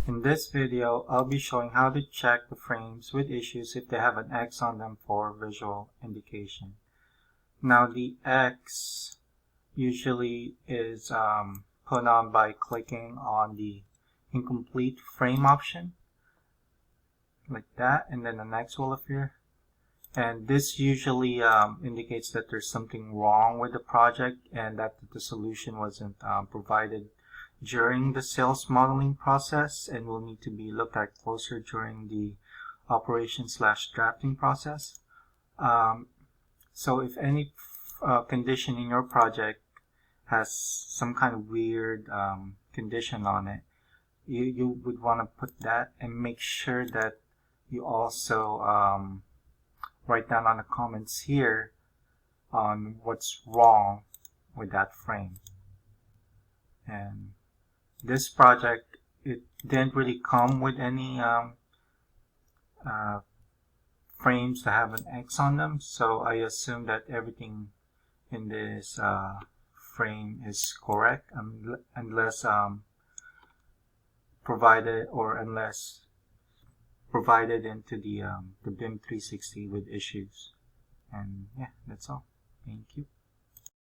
In this video, I'll be showing how to check the frames with issues if they have an X on them for visual indication. Now the X usually is put on by clicking on the incomplete frame option, like that, and then the next will appear. And this usually indicates that there's something wrong with the project and that the solution wasn't provided during the sales modeling process and will need to be looked at closer during the operation/drafting process. So if any condition in your project has some kind of weird condition on it, you would want to put that and make sure that you also write down on the comments here on what's wrong with that frame. And this project, it didn't really come with any frames that have an X on them, so I assume that everything in this frame is correct unless provided into the BIM 360 with issues. And yeah, that's all. Thank you.